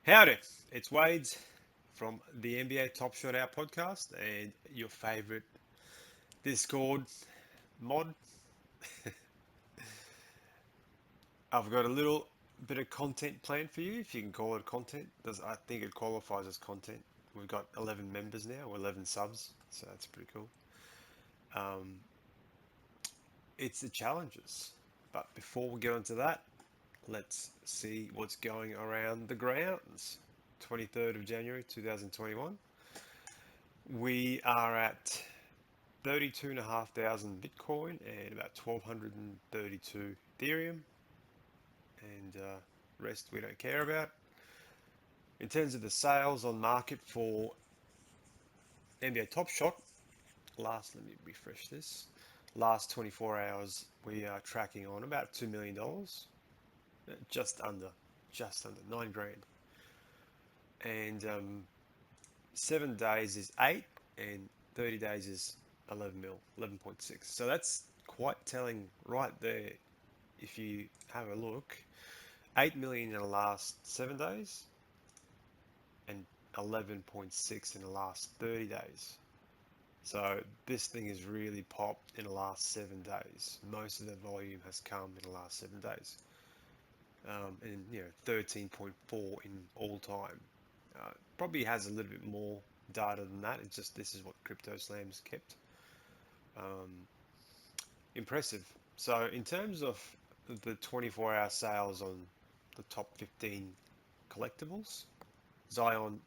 Howdy, it's Wade from the NBA TopShot Out podcast and your favorite Discord mod. I've got a little bit of content planned for you, if you can call it content. I think it qualifies as content. We've got 11 members now, or 11 subs, so that's pretty cool. Um, it's the challenges. But before we get onto that, let's see what's going around the grounds. 23rd of January 2021. We are at 32,500 Bitcoin and about 1,232 Ethereum, and rest we don't care about. In terms of the sales on market for NBA TopShot, let me refresh this. Last 24 hours, we are tracking on about $2 million, just under, just under 9 grand. And 7 days is 8, and 30 days is 11 mil, 11.6. So that's quite telling right there. If you have a look, 8 million in the last 7 days and 11.6 in the last 30 days. So this thing has really popped in the last 7 days. Most of the volume has come in the last 7 days. And 13.4 in all time. Probably has a little bit more data than that. It's just this is what Crypto Slam's kept. Impressive. So in terms of the 24-hour sales on the top 15 collectibles, Zion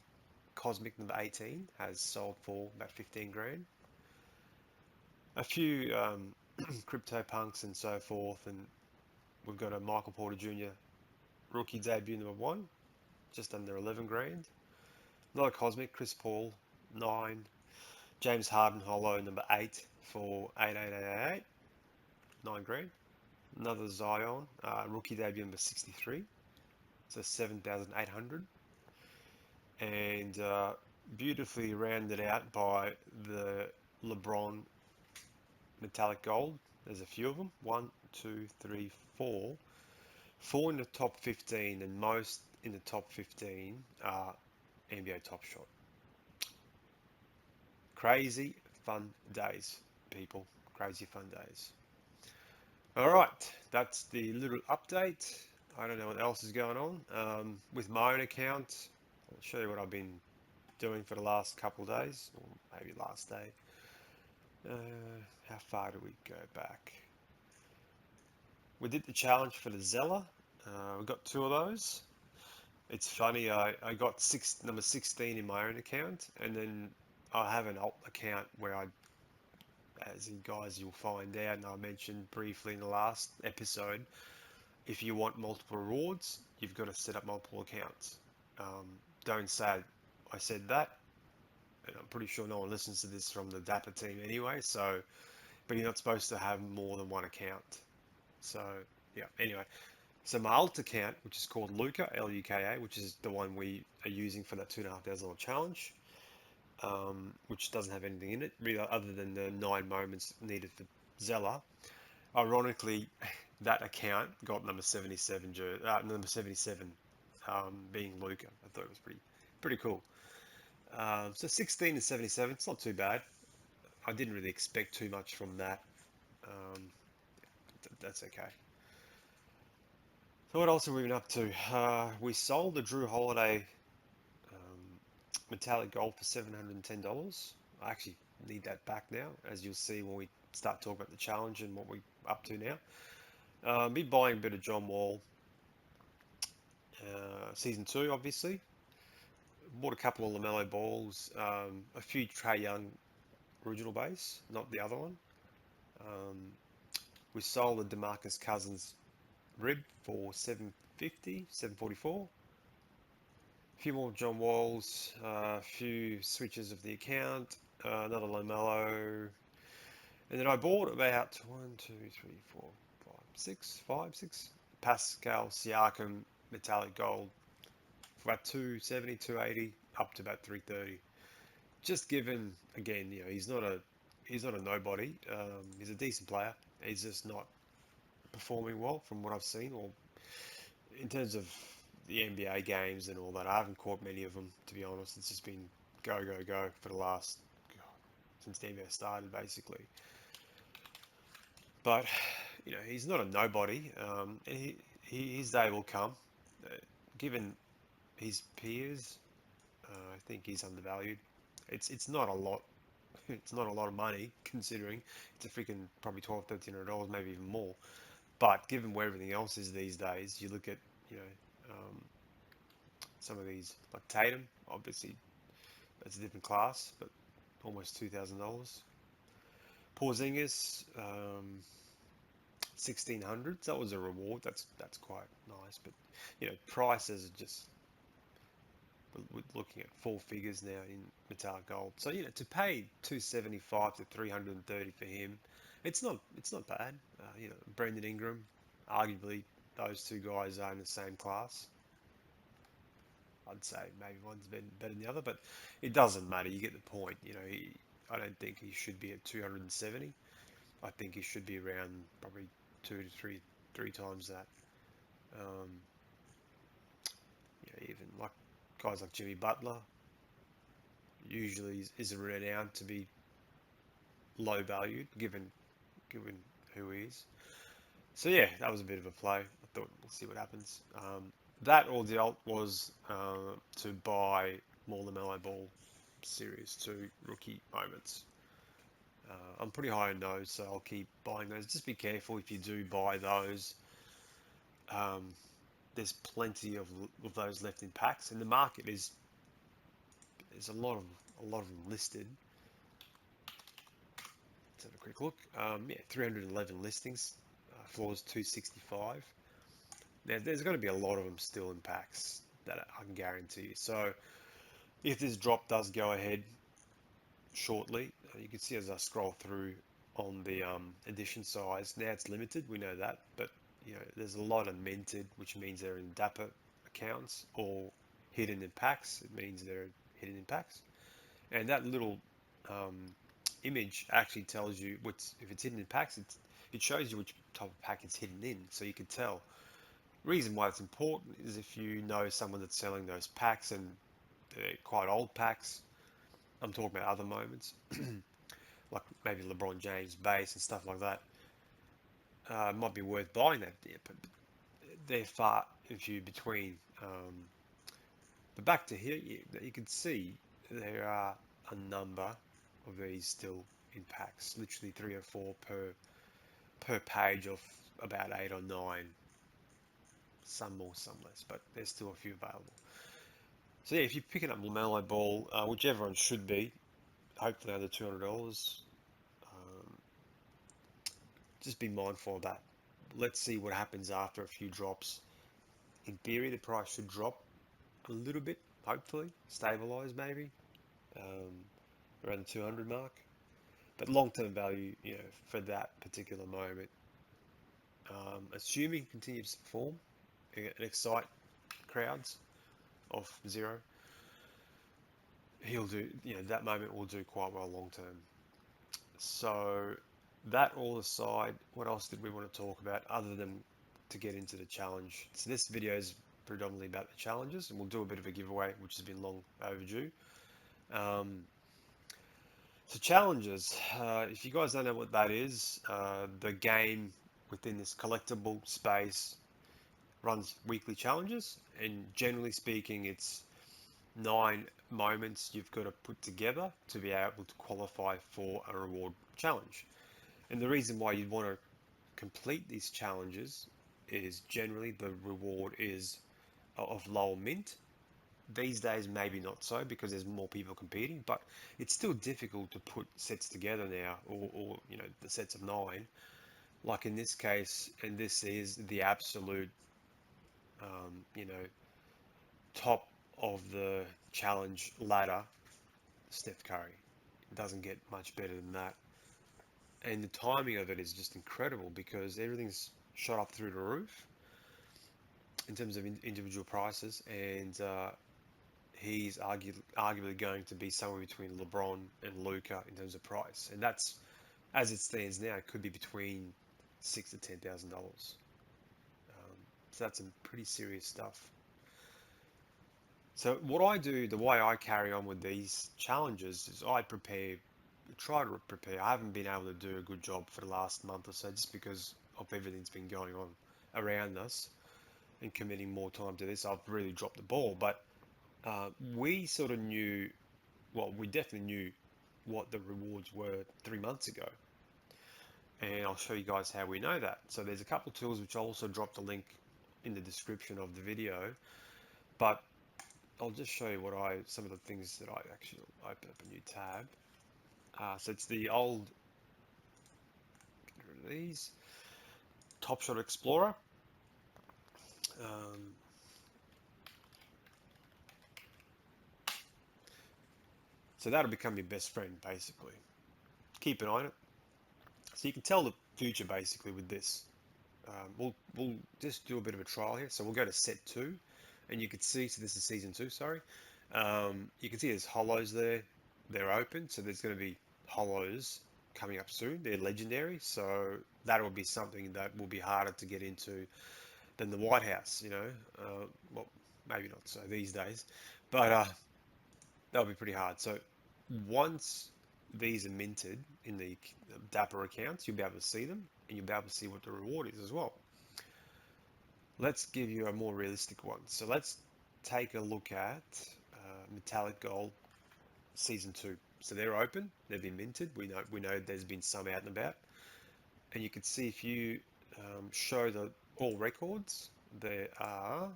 Cosmic number 18 has sold for about 15 grand. A few crypto punks and so forth, and we've got a Michael Porter Jr. rookie debut number 1, just under 11 grand. Another Cosmic, Chris Paul, 9. James Harden Hollow number 8 for 8888, 9 grand. Another Zion rookie debut number 63, so 7,800. And beautifully rounded out by the LeBron metallic gold. There's a few of them. 1, 2, 3, 4. 4 in the top 15, and most in the top 15 are NBA TopShot. Crazy fun days, people. Crazy fun days. All right, that's the little update. I don't know what else is going on. With my own account, I'll show you what I've been doing for the last couple of days, or maybe last day. How far do we go back? We did the challenge for the Zeller. We got 2 of those. It's funny, I got number 16 in my own account, and then I have an alt account where as you guys you'll find out, and I mentioned briefly in the last episode, if you want multiple rewards, you've got to set up multiple accounts. Don't say I said that, and I'm pretty sure no one listens to this from the Dapper team anyway, so, but you're not supposed to have more than one account. So, yeah, anyway. So my alt account, which is called Luka, Luka, which is the one we are using for that $2,500 challenge, which doesn't have anything in it, really, other than the 9 moments needed for Zeller. Ironically, that account got number 77, being Luka. I thought it was pretty cool. So 16 and 77, it's not too bad. I didn't really expect too much from that. That's okay. So what else have we been up to? We sold the Drew Holiday metallic gold for $710. I actually need that back now, as you'll see when we start talking about the challenge and what we're up to now. Be buying a bit of John Wall season 2, obviously. Bought a couple of LaMelo balls, a few Trae Young original base, not the other one. We sold the DeMarcus Cousins rib for $750, $744. A few more John Walls, a few switches of the account, another LaMelo, and then I bought about 1, 2, 3, 4, 5, 6 Pascal Siakam metallic gold for about 270, 280, up to about 330. Just given, again, he's not a nobody. He's a decent player. He's just not performing well from what I've seen, or in terms of the NBA games and all that. I haven't caught many of them, to be honest. It's just been go, go, go for the last, God, since the NBA started, basically. But, he's not a nobody, and his day will come. Given his peers, I think he's undervalued. It's not a lot. It's not a lot of money considering it's a freaking probably $1,200, $1,300, maybe even more. But given where everything else is these days, you look at some of these like Tatum. Obviously, that's a different class, but almost $2,000. Porzingis, 1,600. That was a reward. That's quite nice. But prices are just, we're looking at four figures now in metallic gold. So to pay 275 to 330 for him, it's not bad. Brendan Ingram, arguably those two guys are in the same class. I'd say maybe one's been better than the other, but it doesn't matter. You get the point. I don't think he should be at 270. I think he should be around probably two to three times that. Um, even like guys like Jimmy Butler usually is renowned to be low valued given who he is. So yeah, that was a bit of a play. I thought we'll see what happens. That ordeal was to buy more LaMelo Ball Series 2 rookie moments. I'm pretty high on those, so I'll keep buying those. Just be careful if you do buy those. Um, there's plenty of those left in packs, and the market there's a lot of them listed. Let's have a quick look. Yeah, 311 listings. Floors 265. Now, there's going to be a lot of them still in packs that I can guarantee you. So, if this drop does go ahead shortly, you can see as I scroll through on the edition size. Now it's limited, we know that, but there's a lot of minted, which means they're in Dapper accounts, or hidden in packs. It means they're hidden in packs, and that little image actually tells you if it's hidden in packs. It shows you which type of pack it's hidden in, so you can tell. Reason why it's important is if you know someone that's selling those packs and they're quite old packs. I'm talking about other moments, like maybe LeBron James base and stuff like that. It might be worth buying that, but they're far and few between. But back to here, you can see there are a number of these still in packs, literally 3 or 4 per page of about 8 or 9. Some more, some less, but there's still a few available. So yeah, if you're picking up LaMelo Ball, whichever one should be, hopefully under $200, just be mindful of that. Let's see what happens after a few drops. In theory, the price should drop a little bit, hopefully, stabilize maybe, around the 200 mark. But long-term value, for that particular moment, assuming continues to perform and excite crowds off zero, he'll do, that moment will do quite well long-term. So that all aside, what else did we want to talk about other than to get into the challenge? So this video is predominantly about the challenges, and we'll do a bit of a giveaway, which has been long overdue. So challenges, if you guys don't know what that is, the game within this collectible space runs weekly challenges, and generally speaking, it's 9 moments you've got to put together to be able to qualify for a reward challenge. And the reason why you'd want to complete these challenges is generally the reward is of lower mint. These days, maybe not so because there's more people competing, but it's still difficult to put sets together now, or the sets of 9. Like in this case, and this is the absolute, top of the challenge ladder, Steph Curry. It doesn't get much better than that. And the timing of it is just incredible because everything's shot up through the roof in terms of individual prices, and he's arguably going to be somewhere between LeBron and Luka in terms of price, and that's, as it stands now, it could be between $6,000 to $10,000. So that's some pretty serious stuff. So what I do, the way I carry on with these challenges is I try to prepare. I haven't been able to do a good job for the last month or so just because of everything's been going on around us and committing more time to this. I've really dropped the ball, but we sort of knew, well, we definitely knew what the rewards were 3 months ago. And I'll show you guys how we know that. So there's a couple of tools which I'll also drop the link in the description of the video, but I'll just show you some of the things that I actually open up a new tab. So it's the old, get rid of these, TopShot Explorer. Um, so that'll become your best friend basically. Keep an eye on it. So you can tell the future basically with this. We'll just do a bit of a trial here. So we'll go to set 2 and you can see, so this is season 2, sorry. You can see there's hollows there. They're open, so there's going to be hollows coming up soon. They're legendary, so that will be something that will be harder to get into than the White House, you know. Well, maybe not so these days, but that'll be pretty hard. So once these are minted in the Dapper accounts, you'll be able to see them and you'll be able to see what the reward is as well. Let's give you a more realistic one. So let's take a look at Metallic Gold Season 2. So they're open, they've been minted. We know there's been some out and about. And you can see if you show the all records, there are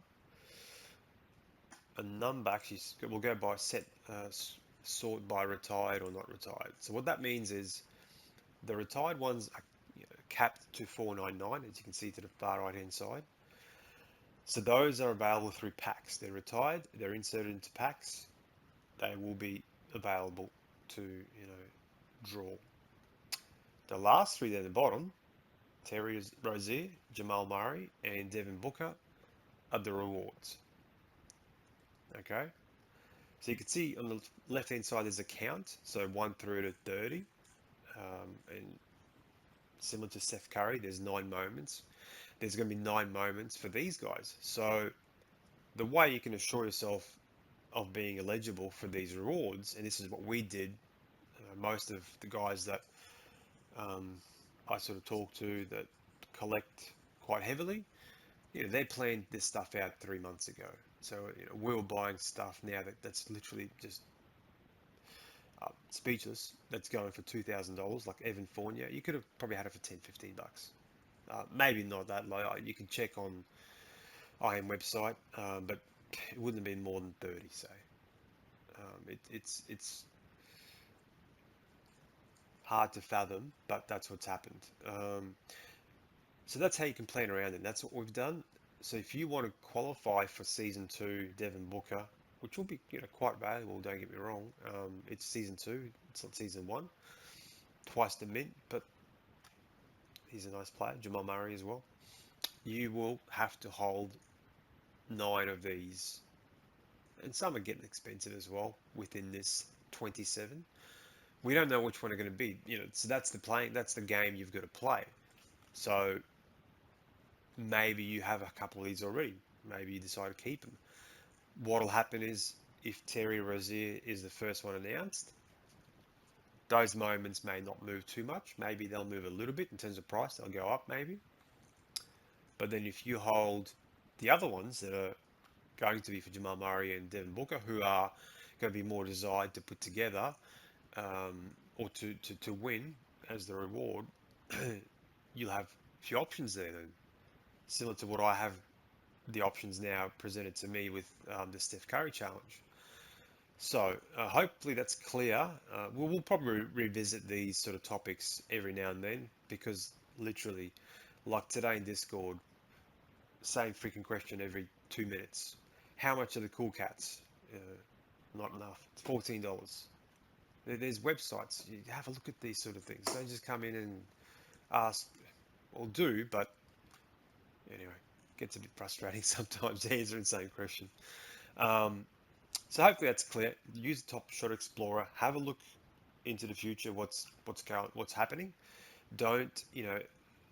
a number, actually, we'll go by set, sort by retired or not retired. So what that means is the retired ones are capped to 499, as you can see to the far right hand side. So those are available through packs. They're retired, they're inserted into packs. They will be available to, draw. The last three there at the bottom, Terry Rozier, Jamal Murray, and Devin Booker, are the rewards. Okay, so you can see on the left hand side there's a count, so 1 through to 30, and similar to Steph Curry, there's 9 moments. There's going to be 9 moments for these guys. So the way you can assure yourself of being eligible for these rewards, and this is what we did, most of the guys that I sort of talk to that collect quite heavily, they planned this stuff out 3 months ago. So we were buying stuff now that's literally just speechless. That's going for $2,000, like Evan Fournier. You could have probably had it for 10, $15. Maybe not that low. You can check on IM website, but it wouldn't have been more than 30, say. It's hard to fathom, but that's what's happened. So that's how you can plan around it. That's what we've done. So if you want to qualify for season 2, Devin Booker, which will be quite valuable, don't get me wrong. It's season 2, it's not season 1. Twice the mint, but he's a nice player. Jamal Murray as well. You will have to hold 9 of these, and some are getting expensive as well within this 27. We don't know which one are going to be. So that's the game you've got to play. So maybe you have a couple of these already. Maybe you decide to keep them. What'll happen is if Terry Rozier is the first one announced, those moments may not move too much. Maybe they'll move a little bit in terms of price. They'll go up maybe. But then if you hold the other ones that are going to be for Jamal Murray and Devin Booker, who are going to be more desired to put together or to win as the reward, you'll have a few options there then. Similar to what I have the options now presented to me with the Steph Curry challenge. So hopefully that's clear. We'll probably revisit these sort of topics every now and then because literally, like today in Discord, same freaking question every 2 minutes. How much are the cool cats? Not enough. It's $14. There's websites. You have a look at these sort of things. Don't just come in and ask, or do, but anyway, gets a bit frustrating sometimes answering the same question. So hopefully that's clear. Use the TopShot Explorer. Have a look into the future. What's happening. Don't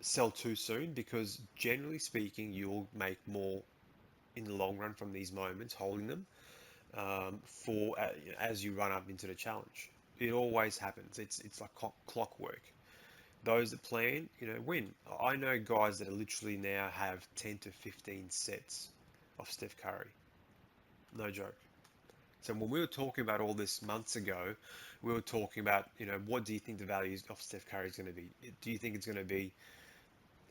sell too soon because generally speaking, you'll make more in the long run from these moments holding them. for as you run up into the challenge. It always happens. It's like clockwork. Those that plan, win. I know guys that are literally now have 10 to 15 sets of Steph Curry. No joke. So when we were talking about all this months ago, we were talking about, what do you think the value of Steph Curry is going to be? Do you think it's going to be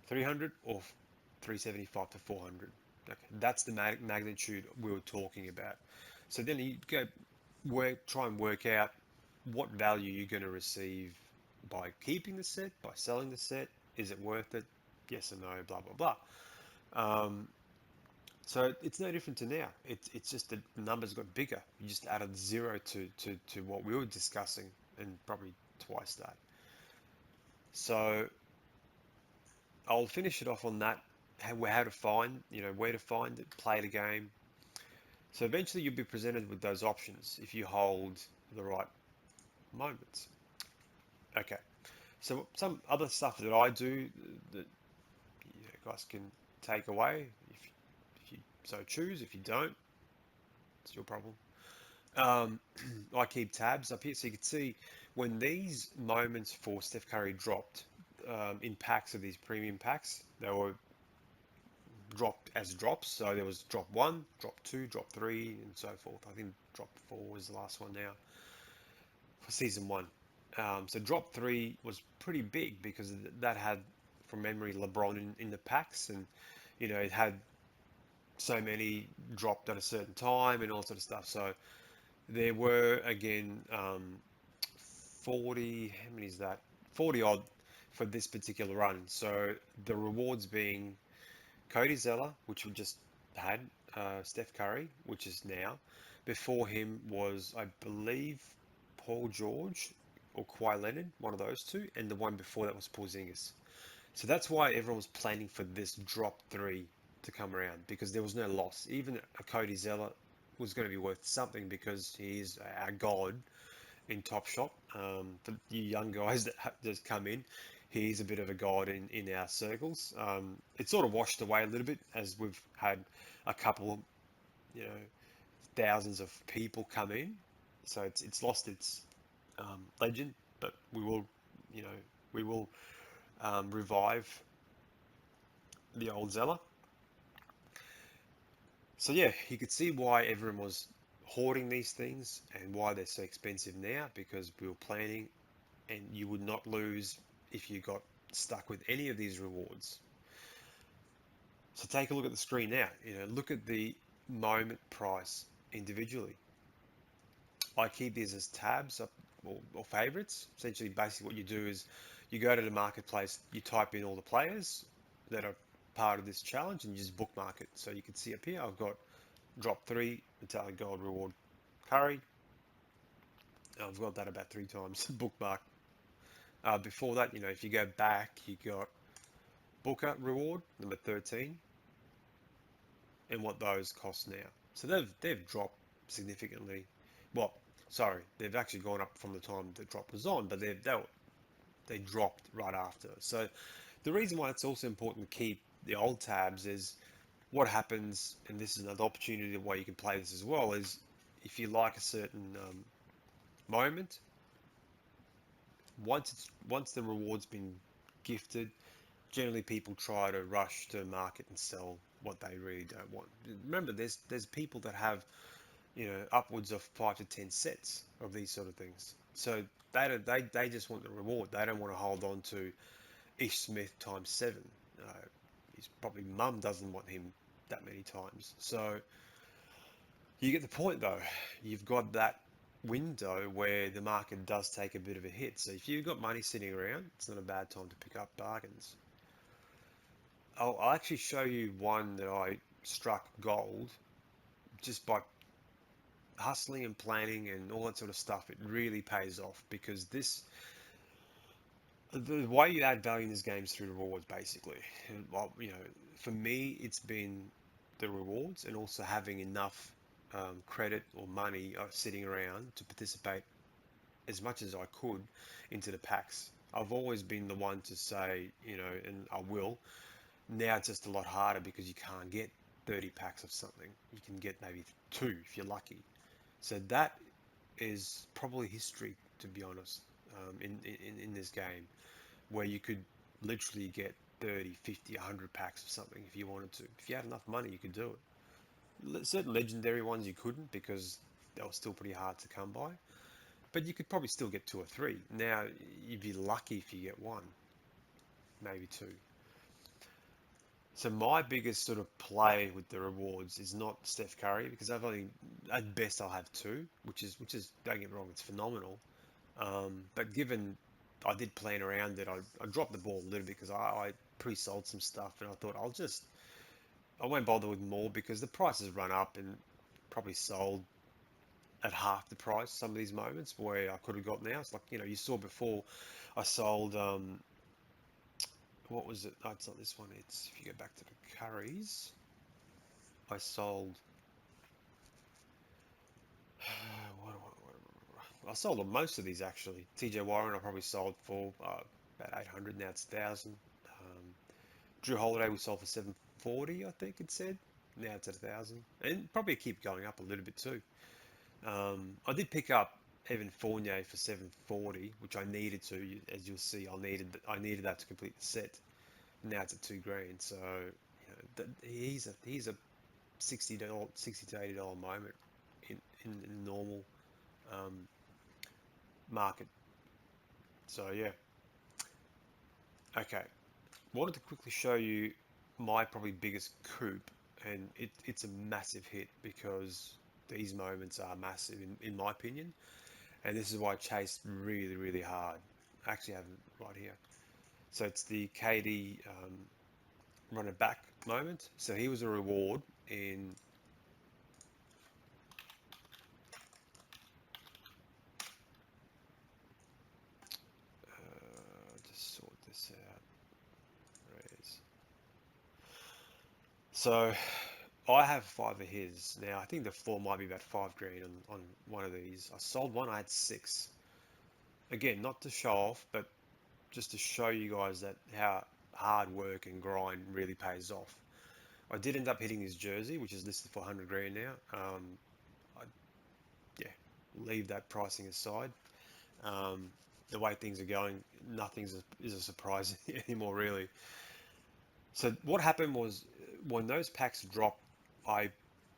300 or 375 to 400? Okay, that's the magnitude we were talking about. So then you go try and work out what value you're going to receive by keeping the set, by selling the set. Is it worth it? Yes or no, blah, blah, blah. So it's no different to now. It's just the numbers got bigger. You just added zero to what we were discussing, and probably twice that. So I'll finish it off on that, how to find, where to find it, play the game. So eventually you'll be presented with those options if you hold the right moments. Okay. So some other stuff that I do that guys can take away if you so choose. If you don't, it's your problem. Um, I keep tabs up here so you can see when these moments for Steph Curry dropped in packs of these premium packs, they were dropped as drops. So there was drop one, drop two, drop three, and so forth. I think drop four is the last one now for season one. So drop three was pretty big because that had, from memory, LeBron in the packs, and it had so many dropped at a certain time and all sort of stuff. So there were again 40. How many is that? 40 odd for this particular run. So the rewards being Cody Zeller, which we just had, Steph Curry, which is now. Before him was, I believe, Paul George or Kawhi Leonard, one of those two, and the one before that was Porzingis. So that's why everyone was planning for this drop three to come around because there was no loss. Even a Cody Zeller was going to be worth something because he is our god in TopShot. For you young guys that just come in, he's a bit of a god in our circles. It's sort of washed away a little bit as we've had a couple, you know, thousands of people come in, so it's lost its legend. But you know, we will revive the old Zeller. So yeah, you could see why everyone was hoarding these things and why they're so expensive now because we were planning, and you would not lose if you got stuck with any of these rewards. So take a look at the screen now. Look at the moment price individually. I keep these as tabs up, or favorites. Essentially, basically what you do is you go to the marketplace, you type in all the players that are part of this challenge, and you just bookmark it. So you can see up here, I've got drop three, metallic gold reward Curry. I've got that about 3 times bookmark. Before that, if you go back, you got Booker reward number 13, and what those cost now. So they've dropped significantly. Well, sorry, they've actually gone up from the time the drop was on, but they dropped right after. So the reason why it's also important to keep the old tabs is what happens, and this is another opportunity where you can play this as well, is if you like a certain moment, once the reward's been gifted, generally people try to rush to market and sell what they really don't want. Remember, there's people that have upwards of 5 to 10 sets of these sort of things. So they just want the reward. They don't want to hold on to Ish Smith times 7. His probably mum doesn't want him that many times. So you get the point though. You've got that window where the market does take a bit of a hit. So if you've got money sitting around, it's not a bad time to pick up bargains. I'll actually show you one that I struck gold just by hustling and planning and all that sort of stuff. It really pays off because the way you add value in this game is through rewards, basically. And, well, for me, it's been the rewards and also having enough credit or money sitting around to participate as much as I could into the packs. I've always been the one to say, and I will. Now it's just a lot harder because you can't get 30 packs of something. You can get maybe 2 if you're lucky. So that is probably history, to be honest, in this game, where you could literally get 30, 50, 100 packs of something if you wanted to. If you had enough money, you could do it. Certain legendary ones you couldn't because they were still pretty hard to come by, but you could probably still get two or three. Now, you'd be lucky if you get one, maybe two. So my biggest sort of play with the rewards is not Steph Curry because I've only at best I'll have two, which is don't get me wrong, it's phenomenal. But given I did plan around it, I dropped the ball a little bit because I pre-sold some stuff and I thought I won't bother with more because the prices run up and probably sold at half the price some of these moments where I could have got now. It's like, you saw before I sold, what was it? No, it's not this one. It's, if you go back to the Curries, I sold, I sold on most of these actually. TJ Warren I probably sold for about 800, now it's 1,000. Drew Holiday we sold for 740, I think it said. Now it's at 1,000, and probably keep going up a little bit too. I did pick up Evan Fournier for 740, which I needed to. As you'll see, I needed that to complete the set. Now it's at 2 grand, so he's a $60, 60 to $80 moment in normal um, market. So yeah, okay. Wanted to quickly show you my probably biggest coup, and it's a massive hit because these moments are massive in my opinion, and this is why I chased really, really hard. I actually have it right here. So it's the KD run it back moment. So he was a reward in, just sort this out. Raise. So I have five of his. Now I think the floor might be about 5 grand on one of these. I sold one, I had six. Again, not to show off, but just to show you guys that how hard work and grind really pays off. I did end up hitting his jersey, which is listed for 100 grand now. I, yeah, leave that pricing aside. Um, the way things are going, nothing is a surprise anymore, really. So what happened was when those packs dropped, I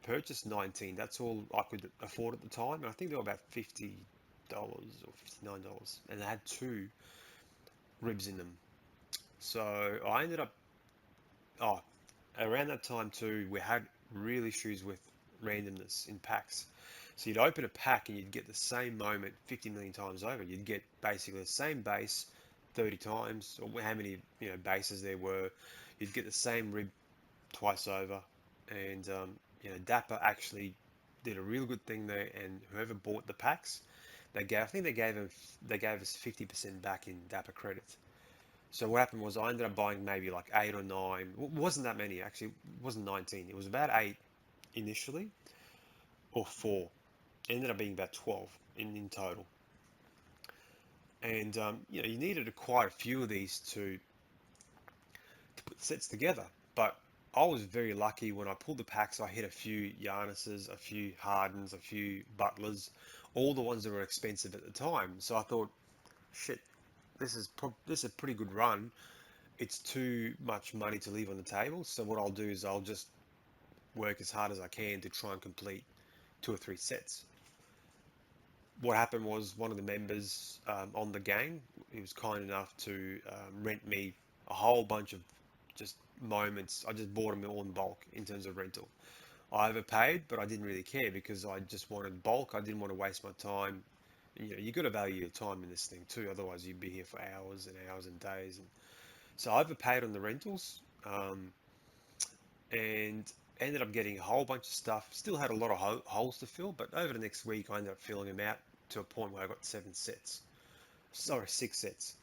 purchased 19. That's all I could afford at the time. And I think they were about $50 or $59, and they had two ribs in them. So I ended up, oh, around that time too, we had real issues with randomness in packs. So you'd open a pack and you'd get the same moment 50 million times over. You'd get basically the same base 30 times, or how many bases there were. You'd get the same rib twice over, and Dapper actually did a real good thing there. And whoever bought the packs, I think they gave us 50% back in Dapper credits. So what happened was I ended up buying maybe like eight or nine. It wasn't that many actually. It wasn't 19. It was about eight initially, or four. It ended up being about 12 in total. And you needed quite a few of these to put sets together. But I was very lucky when I pulled the packs. I hit a few Giannis's, a few Hardens, a few Butlers, all the ones that were expensive at the time. So I thought, shit, this is a pretty good run. It's too much money to leave on the table. So what I'll do is I'll just work as hard as I can to try and complete two or three sets. What happened was one of the members on the gang, he was kind enough to rent me a whole bunch of just moments. I just bought them all in bulk in terms of rental. I overpaid, but I didn't really care because I just wanted bulk. I didn't want to waste my time. You got to value your time in this thing too. Otherwise, you'd be here for hours and hours and days. And so I overpaid on the rentals, and ended up getting a whole bunch of stuff. Still had a lot of holes to fill, but over the next week, I ended up filling them out to a point where I got 7 sets. Sorry, 6 sets.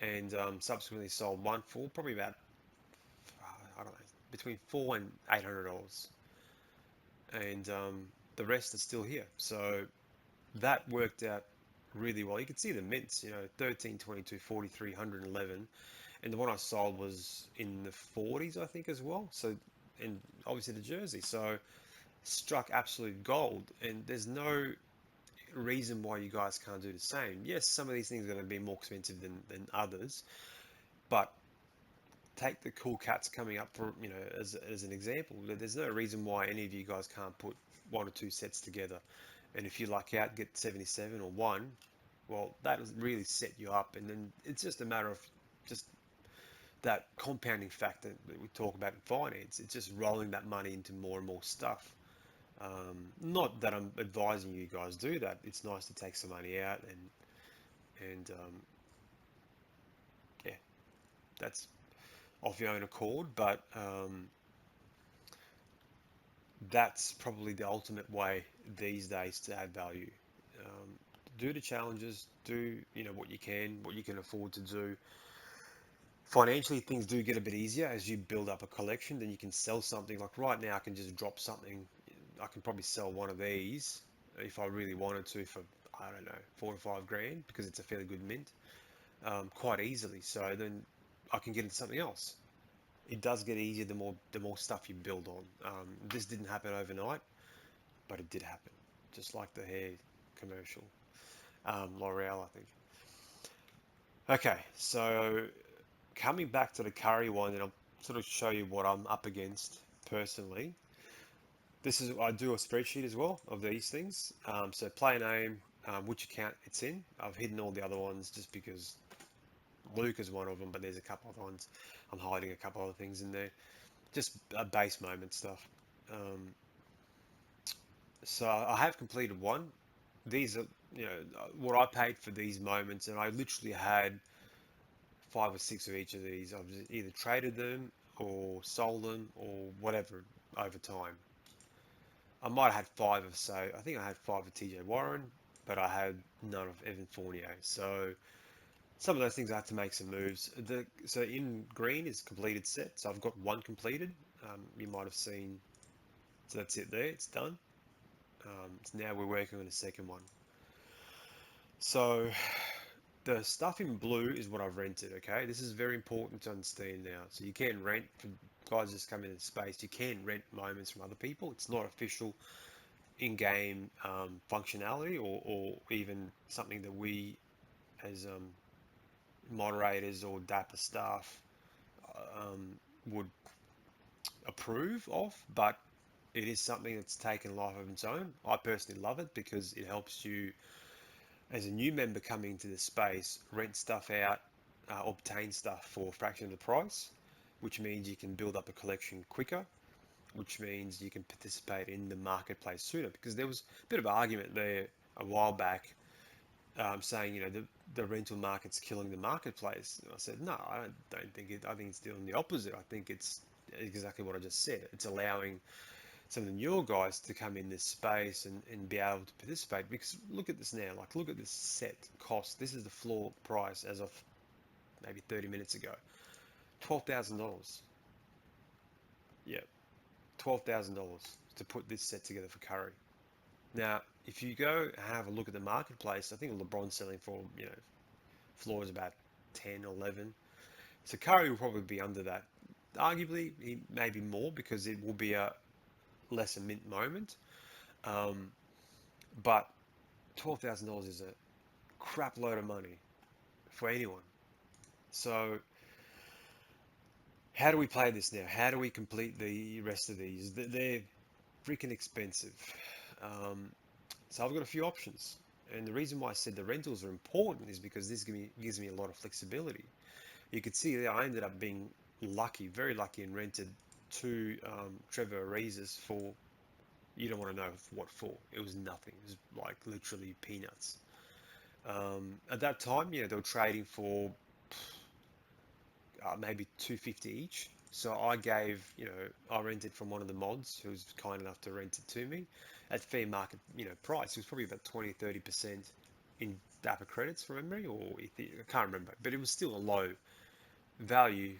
And subsequently sold one for probably about, I don't know, between $400 and $800. And the rest are still here. So that worked out really well. You can see the mints, 13, 22, 43, 111. And the one I sold was in the 40s, I think, as well. So, and obviously the jersey. So struck absolute gold, and there's no reason why you guys can't do the same. Yes, some of these things are going to be more expensive than others, but take the cool cats coming up for, as an example. There's no reason why any of you guys can't put one or two sets together, and if you luck out, get 77 or one, well, that will really set you up, and then it's just a matter of just that compounding factor that we talk about in finance. It's just rolling that money into more and more stuff. Not that I'm advising you guys do that. It's nice to take some money out, and yeah, that's of your own accord. But that's probably the ultimate way these days to add value. Um, do the challenges. Do what you can afford to do. Financially, things do get a bit easier as you build up a collection. Then you can sell something. Like right now, I can just drop something. I can probably sell one of these if I really wanted to for, I don't know, 4 to 5 grand, because it's a fairly good mint, quite easily. So then I can get into something else. It does get easier the more stuff you build on. This didn't happen overnight, but it did happen, just like the hair commercial, L'Oreal, I think. Okay, so coming back to the Curry one, and I'll sort of show you what I'm up against personally. This is, I do a spreadsheet as well of these things. So player name, which account it's in. I've hidden all the other ones just because Luke is one of them, but there's a couple other ones. I'm hiding a couple other things in there. Just base moment stuff. Um, so I have completed one. These are, what I paid for these moments, and I literally had 5 or 6 of each of these. I've either traded them or sold them or whatever over time. I might have had 5 or so. I think I had 5 of TJ Warren, but I had none of Evan Fournier. So some of those things I had to make some moves. So in green is completed set. So I've got one completed. You might have seen. So that's it there. It's done. So now we're working on the second one. So the stuff in blue is what I've rented, okay? This is very important to understand now. So you can rent, for guys just come into space, you can rent moments from other people. It's not official in-game functionality, or even something that we as moderators or Dapper staff would approve of, but it is something that's taken life of its own. I personally love it because it helps you, as a new member coming into the space, rent stuff out, obtain stuff for a fraction of the price, which means you can build up a collection quicker, which means you can participate in the marketplace sooner. Because there was a bit of argument there a while back, saying, the rental market's killing the marketplace. And I said, no, I don't think it. I think it's doing the opposite. I think it's exactly what I just said. It's allowing some of the newer guys to come in this space and be able to participate. Because look at this now, like look at this set cost. This is the floor price as of maybe 30 minutes ago. $12,000. Yeah, $12,000 to put this set together for Curry. Now, if you go have a look at the marketplace, I think LeBron's selling for, floor is about 10, 11. So Curry will probably be under that. Arguably, he may be more because it will be a lesser mint moment. But $12,000 is a crap load of money for anyone. So how do we play this now? How do we complete the rest of these? They're freaking expensive. So I've got a few options. And the reason why I said the rentals are important is because this gives me a lot of flexibility. You could see that I ended up being lucky, very lucky, and rented 2 Trevor Arizas for, you don't want to know what for. It was nothing. It was like literally peanuts. At that time, they were trading for maybe 250 each. So I rented from one of the mods who was kind enough to rent it to me at fair market, price. It was probably about 20-30% in Dapper credits from memory, or I can't remember, but it was still a low value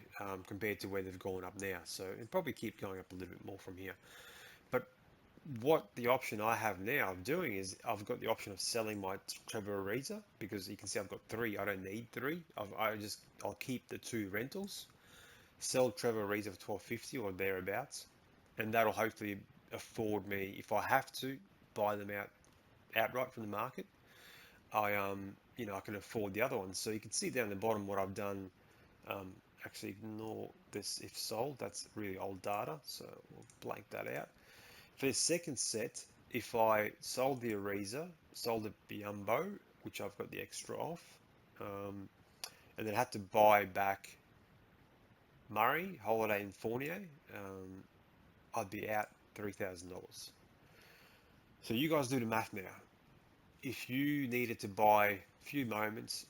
compared to where they've gone up now. So it'll probably keep going up a little bit more from here. But what the option I have now of doing is I've got the option of selling my Trevor Ariza, because you can see I've got 3. I don't need 3. I'll keep the 2 rentals, sell Trevor Ariza for 1250 or thereabouts, and that'll hopefully afford me, if I have to buy them outright from the market, I can afford the other ones. So you can see down the bottom what I've done. Um, Actually ignore this if sold, that's really old data, so we'll blank that out. For the second set, if I sold the Ariza, sold the Biombo, which I've got the extra off, and then had to buy back Murray, Holiday, and Fournier, I'd be out $3,000. So you guys do the math now. If you needed to buy a few moments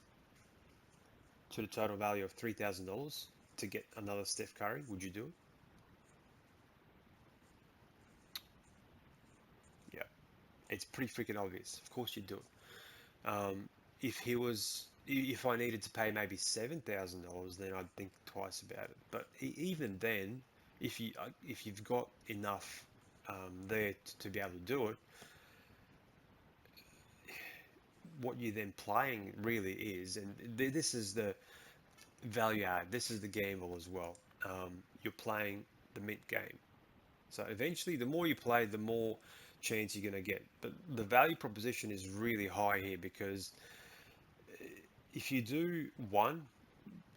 to the total value of $3,000 to get another Steph Curry, would you do it? Yeah, it's pretty freaking obvious. Of course you'd do it. If I needed to pay maybe $7,000, then I'd think twice about it. But even then, if you've got enough there to be able to do it, what you're then playing really is, and this is the value add. This is the gamble as well. You're playing the mint game. So eventually, the more you play, the more chance you're going to get. But the value proposition is really high here because if you do one,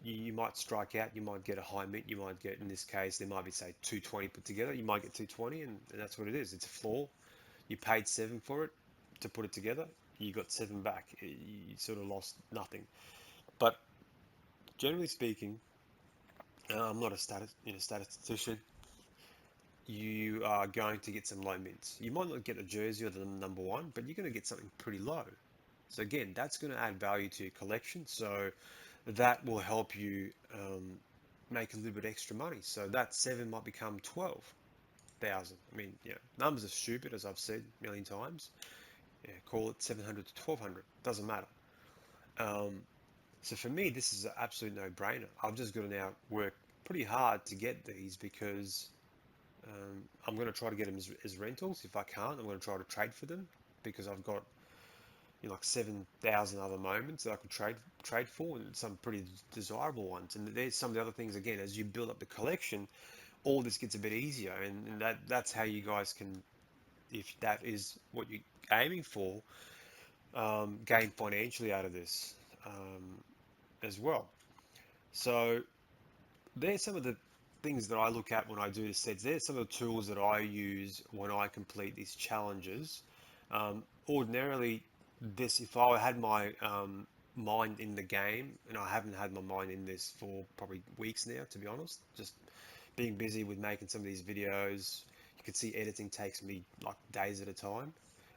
you might strike out, you might get a high mint, you might get, in this case, there might be, say, 220 put together, you might get 220, and that's what it is. It's a floor. You paid 7 for it to put it together, you got 7 back. You sort of lost nothing. But generally speaking, I'm not a statistician. You are going to get some low mints. You might not get a jersey or the number one, but you're going to get something pretty low. So again, that's going to add value to your collection. So that will help you make a little bit extra money. So that 7 might become 12,000. I mean, numbers are stupid, as I've said a million times. Yeah, call it 700 to 1200. Doesn't matter. So for me, this is an absolute no-brainer. I've just got to now work pretty hard to get these because I'm going to try to get them as rentals. If I can't, I'm going to try to trade for them because I've got like 7,000 other moments that I could trade for, and some pretty desirable ones. And there's some of the other things, again, as you build up the collection, all this gets a bit easier, and that's how you guys can, if that is what you're aiming for, gain financially out of this as well. So there's some of the things that I look at when I do the sets. There's some of the tools that I use when I complete these challenges. Ordinarily, if I had my mind in the game, and I haven't had my mind in this for probably weeks now, to be honest, just being busy with making some of these videos. You can see editing takes me like days at a time.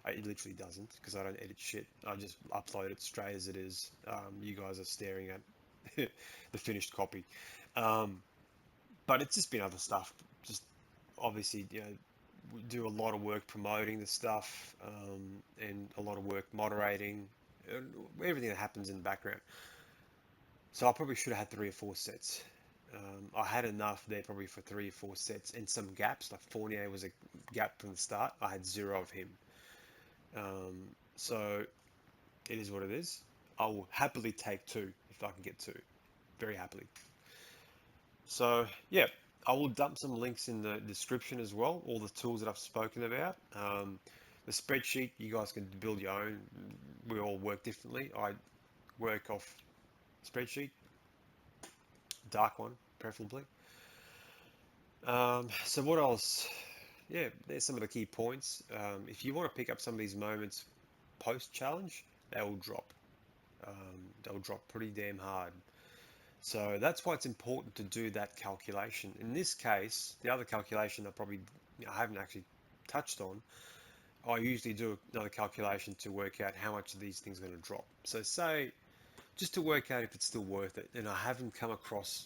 It literally doesn't, because I don't edit shit. I just upload it straight as it is. You guys are staring at the finished copy. Um, but it's just been other stuff. Just obviously, we do a lot of work promoting the stuff, and a lot of work moderating, and everything that happens in the background. So I probably should have had 3 or 4 sets. I had enough there probably for 3 or 4 sets, and some gaps. Like Fournier was a gap from the start. I had 0 of him. So it is what it is. I will happily take 2 if I can get 2. Very happily. So yeah, I will dump some links in the description as well, all the tools that I've spoken about. The spreadsheet, you guys can build your own. We all work differently. I work off spreadsheet, dark one, preferably. So what else? Yeah, there's some of the key points. If you want to pick up some of these moments post-challenge, they will drop. They'll drop pretty damn hard. So that's why it's important to do that calculation. In this case, the other calculation I haven't actually touched on, I usually do another calculation to work out how much of these things are going to drop. So say, just to work out if it's still worth it, and I haven't come across,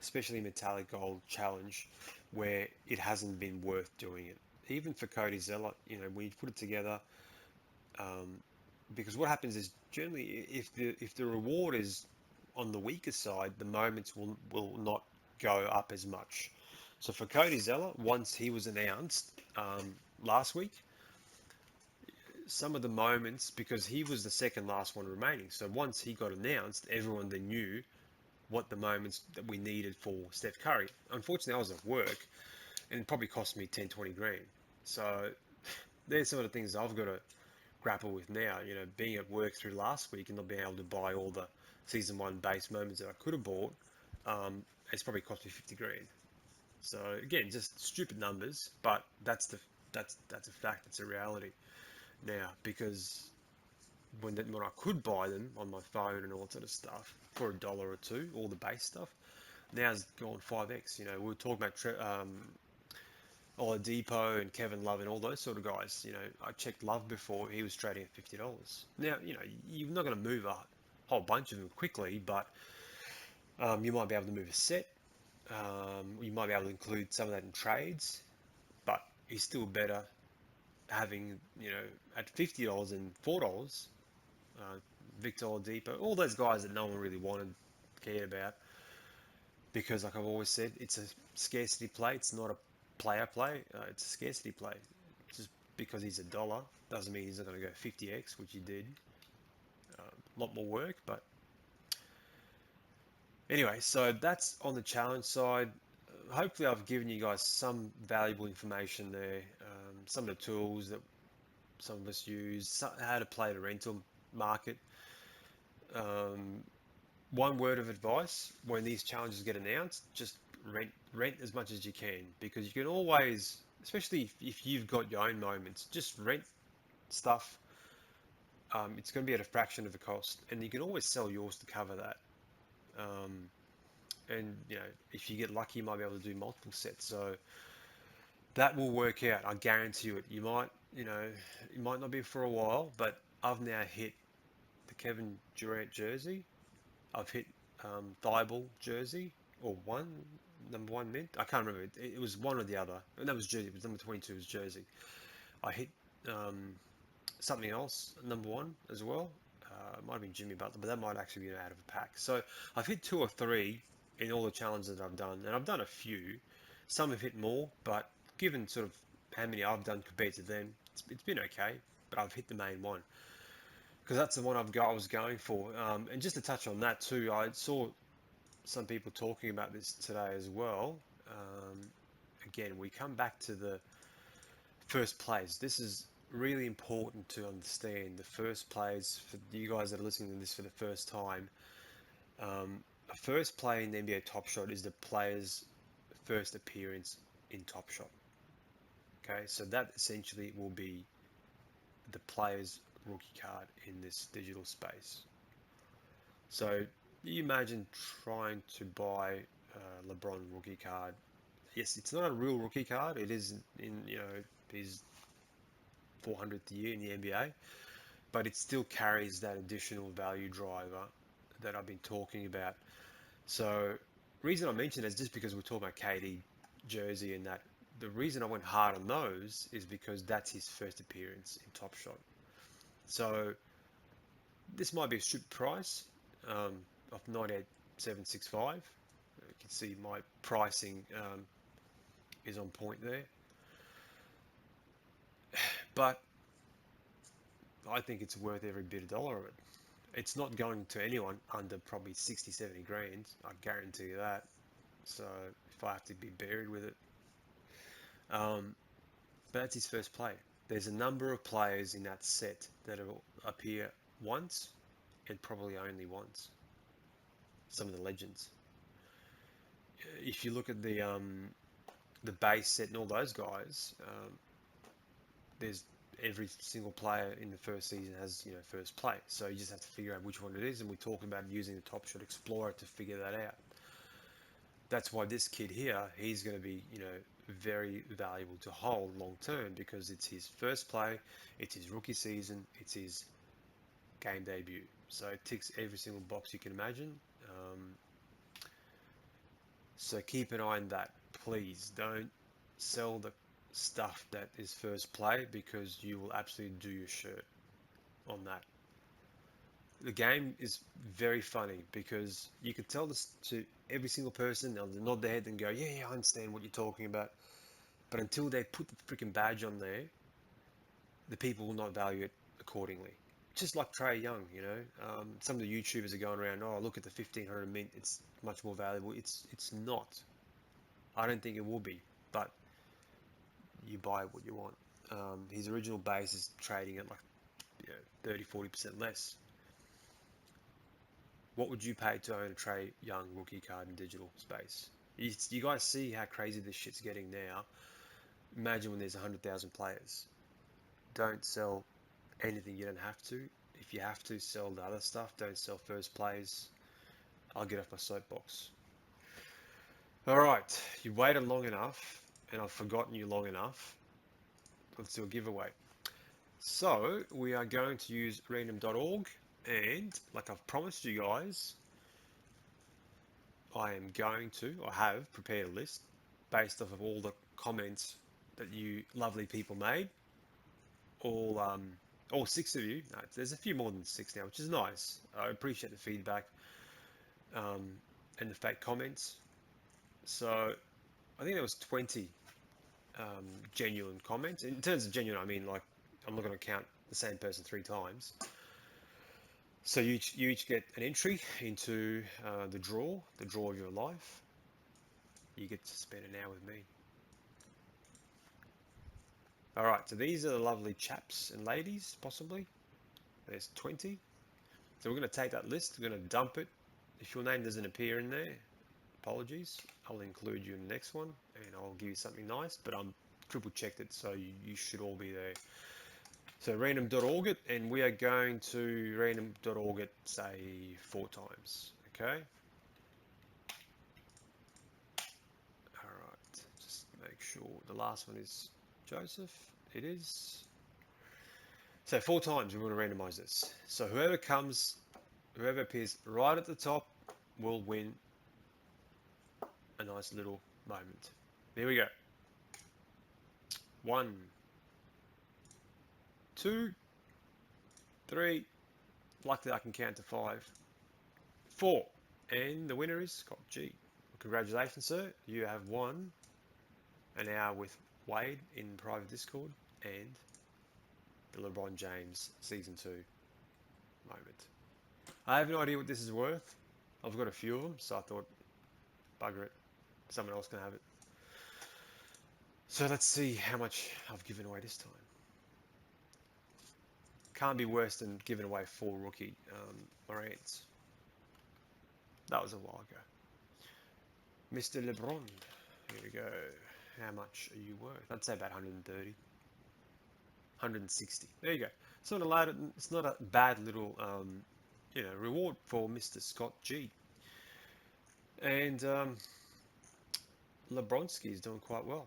especially metallic gold challenge, where it hasn't been worth doing it. Even for Cody Zeller, when you put it together, because what happens is generally if the reward is on the weaker side, the moments will not go up as much. So for Cody Zeller, once he was announced last week, some of the moments, because he was the second last one remaining, so once he got announced, everyone then knew what the moments that we needed for Steph Curry. Unfortunately, I was at work, and it probably cost me 10, 20 grand. So there's some of the things I've got to grapple with now. Being at work through last week and not being able to buy all the season one base moments that I could have bought, it's probably cost me 50 grand. So again, just stupid numbers, but that's a fact. It's a reality now, because when I could buy them on my phone and all that sort of stuff for $1 or two, all the base stuff, now it's gone 5x. We were talking about Oladipo and Kevin Love and all those sort of guys. I checked Love before; he was trading at $50. Now, you're not going to move a whole bunch of them quickly, but you might be able to move a set. You might be able to include some of that in trades, but it's still better having, at $50 and $4, Victor Oladipo, all those guys that no one really wanted, cared about, because like I've always said, it's a scarcity play. It's not a player play. It's a scarcity play. Just because he's $1 doesn't mean he's not going to go 50x, which he did. A lot more work, but anyway, so that's on the challenge side. Hopefully I've given you guys some valuable information there, some of the tools that some of us use, how to play the rental market. One word of advice: when these challenges get announced, just rent as much as you can, because you can always, especially if you've got your own moments, just rent stuff. It's going to be at a fraction of the cost, and you can always sell yours to cover that. Um, and if you get lucky, you might be able to do multiple sets. So that will work out. I guarantee you it. It might not be for a while, but I've now hit the Kevin Durant jersey. I've hit Thibault jersey, or number one mint. I can't remember. It was one or the other. And that was jersey. It was number 22 was jersey. I hit something else, number one as well. It might have been Jimmy Butler, but that might actually be out of a pack. So I've hit two or three in all the challenges that I've done, and I've done a few. Some have hit more, but given sort of how many I've done compared to them, it's been okay. But I've hit the main one, because that's the one I was going for. And just to touch on that too, I saw some people talking about this today as well. Again, we come back to the first plays. This is really important to understand. The first plays, for you guys that are listening to this for the first time, a first play in the NBA TopShot is the player's first appearance in TopShot. Okay, so that essentially will be the player's rookie card in this digital space. So you imagine trying to buy a LeBron rookie card. Yes, it's not a real rookie card. It is in his 400th year in the NBA, but it still carries that additional value driver that I've been talking about. So reason I mention it is just because we're talking about KD jersey and that. The reason I went hard on those is because that's his first appearance in Top Shot. So this might be a stupid price of 98,765. You can see my pricing is on point there, but I think it's worth every bit of dollar of it. It's not going to anyone under probably 60, 70 grand. I guarantee you that. So if I have to be buried with it, but that's his first play. There's a number of players in that set that will appear once and probably only once. Some of the legends. If you look at the base set and all those guys, there's every single player in the first season has first play. So you just have to figure out which one it is, and we're talking about using the Top Shot Explorer to figure that out. That's why this kid here, he's going to be very valuable to hold long term, because it's his first play, it's his rookie season, it's his game debut. So it ticks every single box you can imagine. So keep an eye on that. Please don't sell the stuff that is first play, because you will absolutely do your shirt on that. The game is very funny, because you can tell this to every single person, they'll nod their head and go, yeah, I understand what you're talking about. But until they put the freaking badge on there, the people will not value it accordingly. Just like Trey Young, some of the YouTubers are going around, oh, look at the 1500 mint, it's much more valuable. It's not. I don't think it will be, but you buy what you want. His original base is trading at like 30-40% less. What would you pay to own a Trae Young rookie card in digital space? You guys see how crazy this shit's getting now. Imagine when there's 100,000 players. Don't sell anything you don't have to. If you have to, sell the other stuff. Don't sell first plays. I'll get off my soapbox. Alright, you waited long enough, and I've forgotten you long enough. Let's do a giveaway. So, we are going to use random.org, and like I've promised you guys, I have prepared a list based off of all the comments that you lovely people made. All 6 of you. No, there's a few more than 6 now, which is nice. I appreciate the feedback and the fake comments. So I think there was 20 genuine comments. In terms of genuine, I mean like I'm not going to count the same person 3 times. So you each get an entry into the draw of your life. You get to spend an hour with me. All right, so these are the lovely chaps and ladies, possibly. There's 20. So we're going to take that list, we're going to dump it. If your name doesn't appear in there, apologies. I'll include you in the next one, and I'll give you something nice, but I'm triple checked it, so you should all be there. So random.org it, and we are going to random.org it, say 4 times, okay? All right, just make sure the last one is Joseph. It is. So 4 times we want to randomize this. So whoever appears right at the top will win a nice little moment. There we go. 1, 2, 3. Luckily I can count to 5. 4. And the winner is Scott G. Congratulations, sir. You have won an hour with Wade in private Discord and the LeBron James Season 2 moment. I have no idea what this is worth. I've got a few of them, so I thought, bugger it, someone else can have it. So let's see how much I've given away this time. Can't be worse than giving away 4 rookie Morants. That was a while ago. Mr. LeBron, here we go. How much are you worth? I'd say about 130, 160. There you go. It's not a bad little reward for Mr. Scott G. And LeBronski is doing quite well.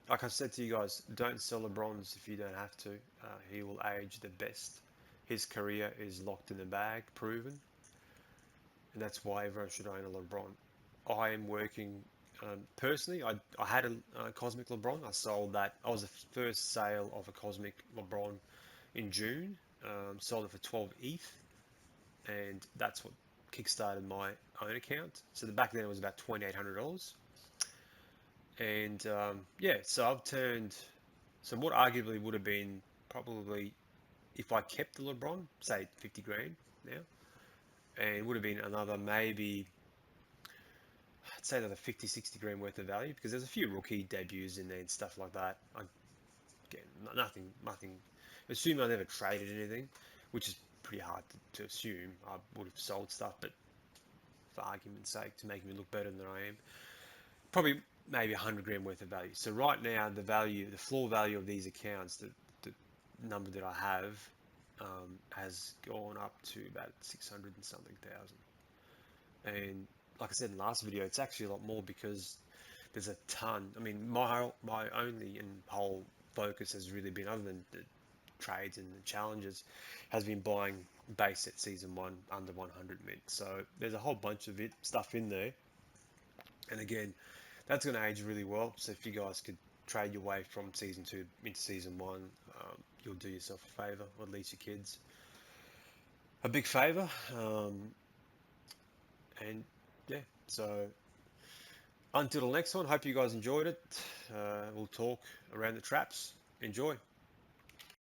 Like I said to you guys, don't sell LeBrons if you don't have to. He will age the best. His career is locked in the bag, proven. And that's why everyone should own a LeBron. I am working, personally, I had a Cosmic LeBron. I sold that. I was the first sale of a Cosmic LeBron in June. Sold it for 12 ETH. And that's what kickstarted my own account. So back then it was about $2,800. And yeah, so I've turned, so what arguably would have been probably, if I kept the LeBron, say 50 grand now, and would have been another maybe, I'd say another 50-60 grand worth of value, because there's a few rookie debuts in there and stuff like that. Again, nothing, assume I never traded anything, which is pretty hard to assume. I would have sold stuff, but for argument's sake, to make me look better than I am, probably maybe 100 grand worth of value. So right now, the floor value of these accounts, the number that I have, has gone up to about 600 and something thousand. And like I said in the last video, it's actually a lot more because there's a ton. I mean, my only and whole focus has really been, other than the trades and the challenges, has been buying base set season 1 under 100 mint. So there's a whole bunch of stuff in there. And again, that's going to age really well. So if you guys could trade your way from season 2 into season 1, you'll do yourself a favor, or at least your kids a big favor. And yeah, so until the next one, hope you guys enjoyed it. We'll talk around the traps. Enjoy.